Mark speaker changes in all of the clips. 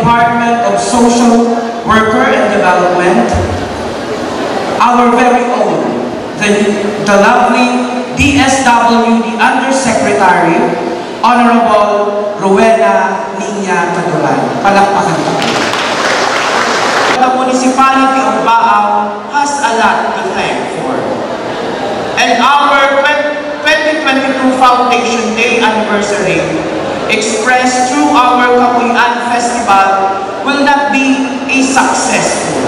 Speaker 1: Department of Social Worker and Development, our very own, the lovely DSW, the Undersecretary, Honorable Rowena Niña Taduran. Palakpakan tayo. The municipality of Baao has a lot to thank for. And our 2022 Foundation Day anniversary, expressed through our Kapuyan Festival, will not be a successful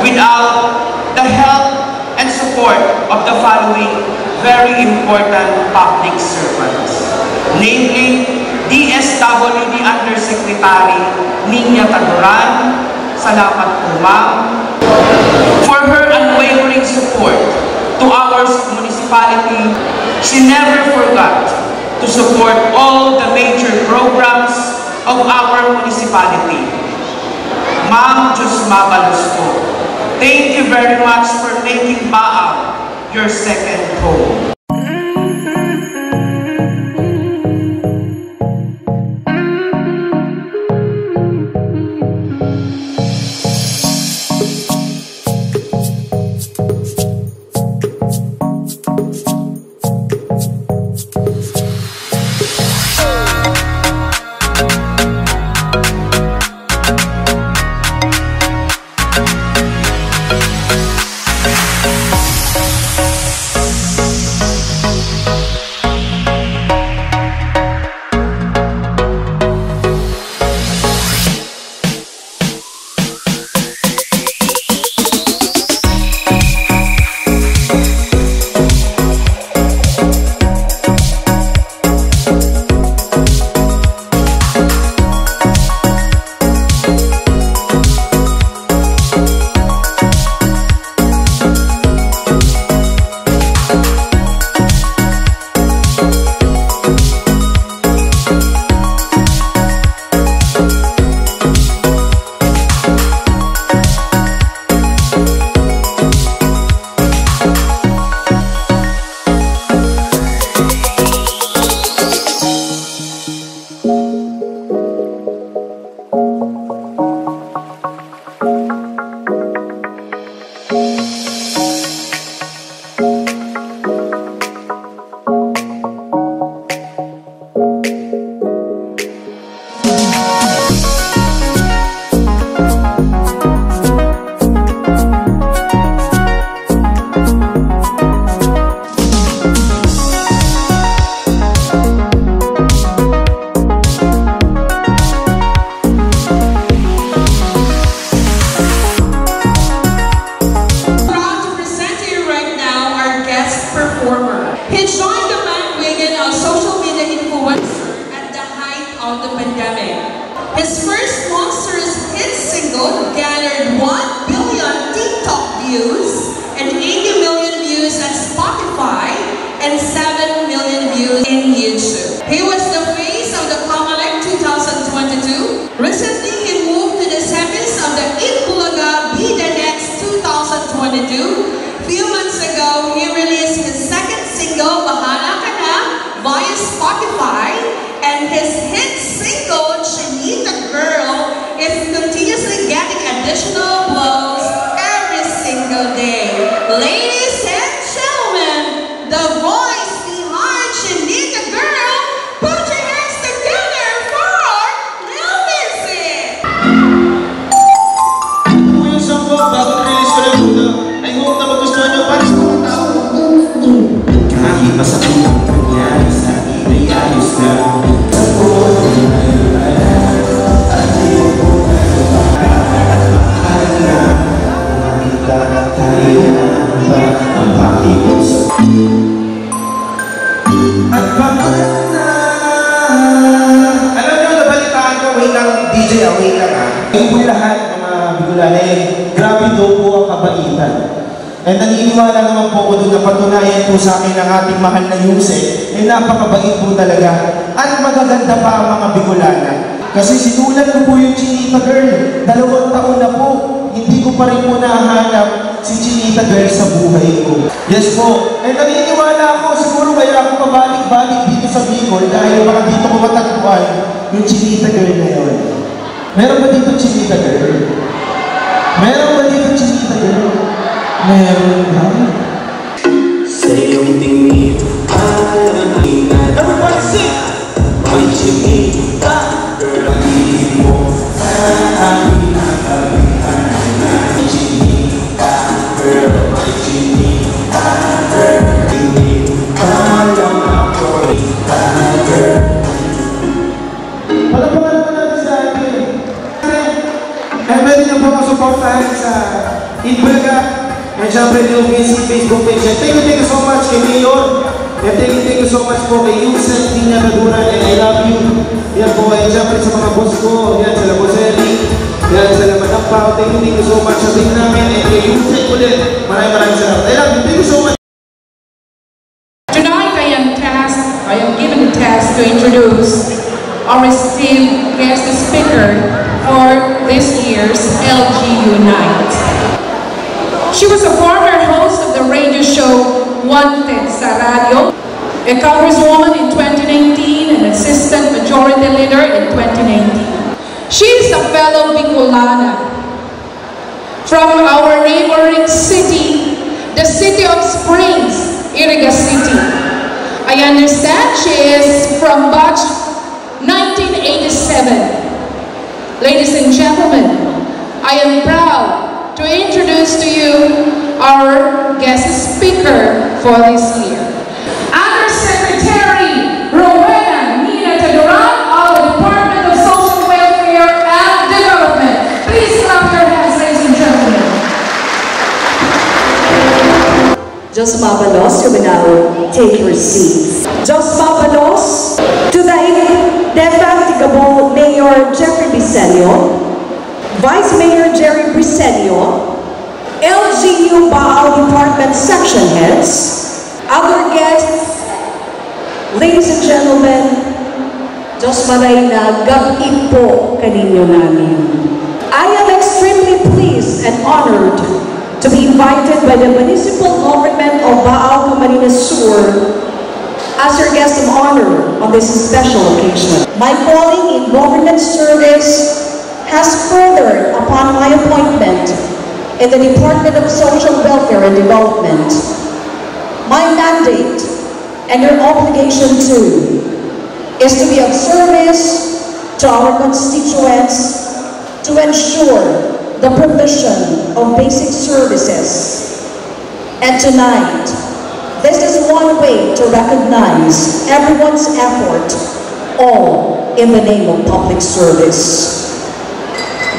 Speaker 1: without the help and support of the following very important public servants, namely DSWD Undersecretary Niña Taduran. Salamat po, ma'am, for her unwavering support to our municipality. She never forgot to support all the major programs of our municipality. Ma'am Diyos mabalos po, thank you very much for making Baao your second home.
Speaker 2: His first monstrous hit single gathered 1 billion TikTok views and 80 million views at Spotify and 7 million views in YouTube. He was the face of the Camarines 2022. Recently, he moved to the semis of the Itbulaga Be The Next 2022. Few months ago, he released his second single, Bahala Ka Na, via Spotify, and his hit single, Chinita Girl, is continuously getting additional blows every single day. Ladies and gentlemen, the voice behind Chinita Girl, put your hands together for Lil Vincent!
Speaker 3: Kung yung song ko, bago release ko lang muna, I hope na magustuhan nyo para sa mga tao. Kahit masakit ang nangyari sa akin ay ayos na. Away lang ha. Ngayon po lahat mga Bicolane, grabe daw po ang kabaitan. And naniniwala naman po ko doon na patunayan po sa akin ng ating mahal na Usec, napakabait po talaga. At magaganda pa ang mga Bicolana. Kasi sinulat ko po yung Chinita Girl. 2 taon na po. Hindi ko pa rin po nahanap si Chinita Girl sa buhay ko. Yes po. And naniniwala ako, siguro kaya ako pabalik-balik dito sa Bicol dahil baka dito ko matagpuan yung Chinita Girl na yun. Meron ba dito chinita girl? Meron ba dito chinita girl? Meron ba? Sa iyong tingin everybody sing! May chinita girl ang ibig mo sa amin. May chinita girl, may chinita girl. Tingin ka lang ako, chinita girl. Palapalan pa natin sa atin. And pwede nyo po masuportahan sa Inbulaga. And syempre yung Facebook page. Thank you so much kay Mayor. And thank you so much po kay Usec, Niña, Taduran, and I love you. Yan po ay syempre sa mga boss ko. Yan sa Laboseli. Yan sa Madam Baao. Thank you so much sa team namin. And kay Usec ulit. Maraming salamat. I love you. Thank you so much.
Speaker 4: Tonight I am given the task to introduce our esteemed guest speaker for this year's LGU night. She was a former host of the radio show Wanted sa Radio, a congresswoman in 2019 and assistant majority leader in 2019. She is a fellow Bicolana from our neighboring city, the city of Springs, Iriga City. I understand she is from batch 1987. Ladies and gentlemen, I am proud to introduce to you our guest speaker for this year. Undersecretary Rowena Nina Taduran of the Department of Social Welfare and Development. Please clap your hands, ladies and gentlemen.
Speaker 5: Just Mabalos, you may now take your seats. Just Mabalos, to the indefatigable Mayor Jeffrey Besinio, Vice Mayor Jerry Besinio, LGU Baao Department Section Heads, other guests, ladies and gentlemen, Diyos maray na gabi po kaninyo namin. I am extremely pleased and honored to be invited by the Municipal Government of Baao, Camarines Sur as your guest of honor on this special occasion. My calling in government service has furthered upon my appointment in the Department of Social Welfare and Development. My mandate and your obligation too is to be of service to our constituents to ensure the provision of basic services. And tonight, this is one way to recognize everyone's effort, all in the name of public service.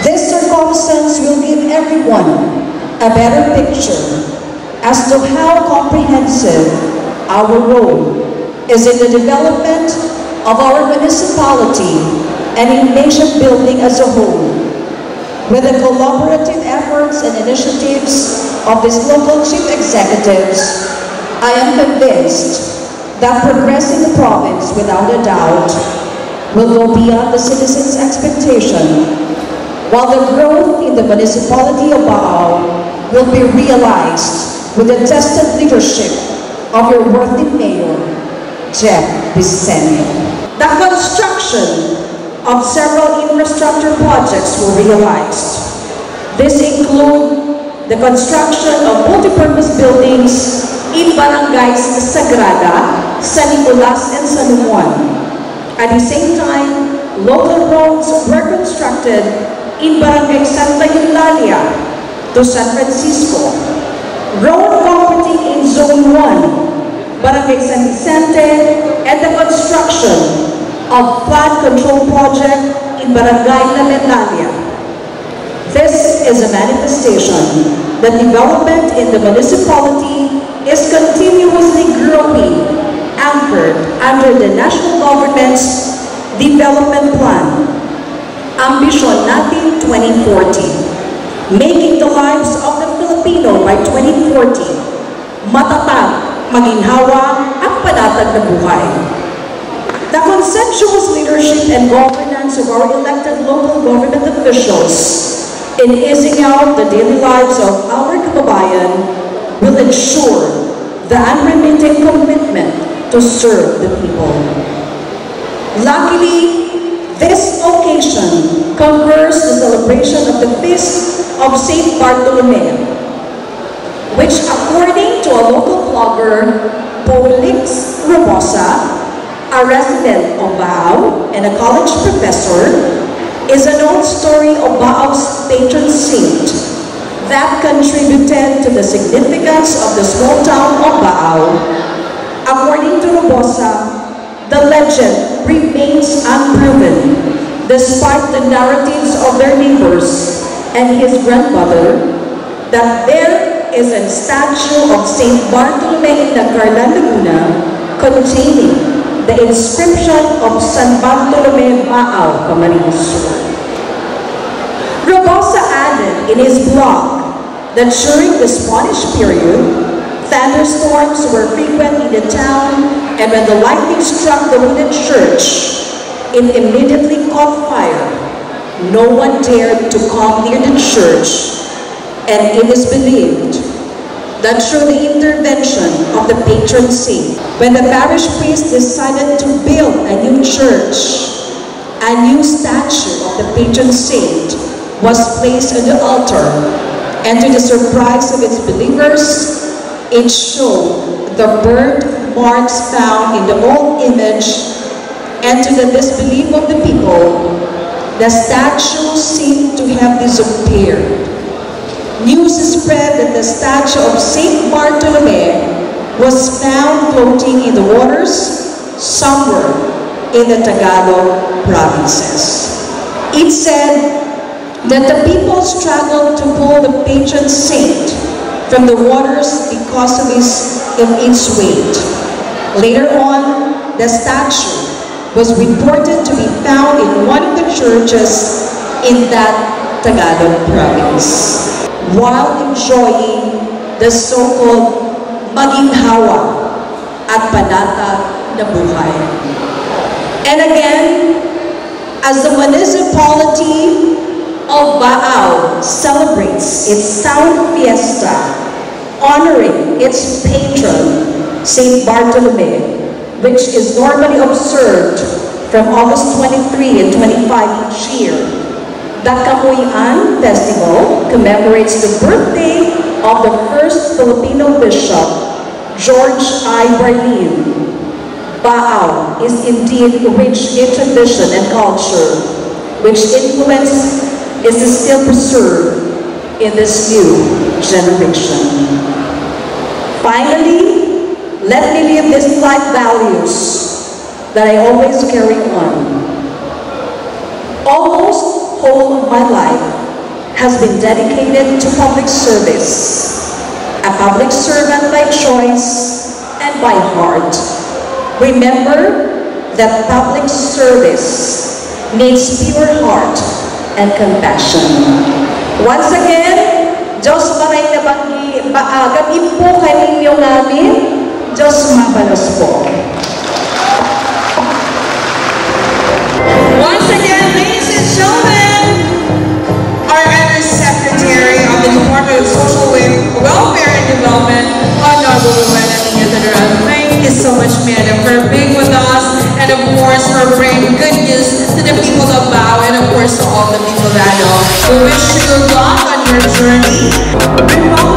Speaker 5: This circumstance will give everyone a better picture as to how comprehensive our role is in the development of our municipality and in nation building as a whole. With the collaborative efforts and initiatives of these local chief executives, I am convinced that progressing the province without a doubt will go beyond the citizens' expectation, while the growth in the municipality of Baao will be realized with the tested leadership of your worthy mayor, Jeff Besinio. The construction of several infrastructure projects were realized. This include the construction of multi-purpose buildings in barangays Sagrada, San Nicolas, and San Juan. At the same time, local roads were constructed in Barangay Santa Eulalia to San Francisco, road completing in Zone 1, Barangay San Vicente, and the construction of flood control project in Barangay Lamelalia. This is a manifestation that development in the municipality is continuously growing, anchored under the national government's development plan, Ambisyon Natin 2040, making the lives of the Filipino by 2040 matatag, maginhawa, at panatag na buhay. The consensuous leadership and governance of our elected local government officials in easing out the daily lives of our kababayan will ensure the unremitting commitment to serve the people. Luckily, This occasion concurs the celebration of the Feast of St. Bartolome, which according to a local blogger, Polix Robosa, a resident of Baao and a college professor, is an old story of Bao's patron saint that contributed to the significance of the small town of Baao. According to Robosa, the legend remains unproven despite the narratives of their neighbors and his grandmother that there is a statue of St. Bartolome in the Carlan, Laguna containing the inscription of San Bartolome Baao, Camarines Sur. Robosa added in his blog that during the Spanish period, thunderstorms were frequent in the town, and when the lightning struck the wooden church, it immediately caught fire. No one dared to come near the church, and it is believed that through the intervention of the patron saint, when the parish priest decided to build a new church, a new statue of the patron saint was placed on the altar, and to the surprise of its believers, it showed the bird marks found in the old image, and to the disbelief of the people, the statue seemed to have disappeared. News spread that the statue of St. Bartolome was found floating in the waters somewhere in the Tagalog provinces. It said that the people struggled to pull the patron saint from the waters because of its weight. Later on, the statue was reported to be found in one of the churches in that Tagalog province, while enjoying the so-called maginhawa at panata na buhay. And again, as the municipality of Baao celebrates its town fiesta, honoring its patron, St. Bartolome, which is normally observed from August 23 and 25 each year. The Kamuyan Festival commemorates the birthday of the first Filipino bishop, George I. Barlin. Baao is indeed rich in tradition and culture, which influence is still preserved in this new generation. Finally, let me leave these life values that I always carry on. Almost whole of my life has been dedicated to public service, a public servant by choice and by heart. Remember that public service needs pure heart and compassion. Once again, Diyos maray na kami po kaninyo namin, Diyos mabalos po.
Speaker 2: Once again, ladies and gentlemen, our Undersecretary of the Department of Social Welfare and Development, Honorable Niña Taduran. Thank you so much, madam, for being with us, and of course, for bringing good news to the people of Baao, and of course, to all the people that know. We wish you good luck on your journey.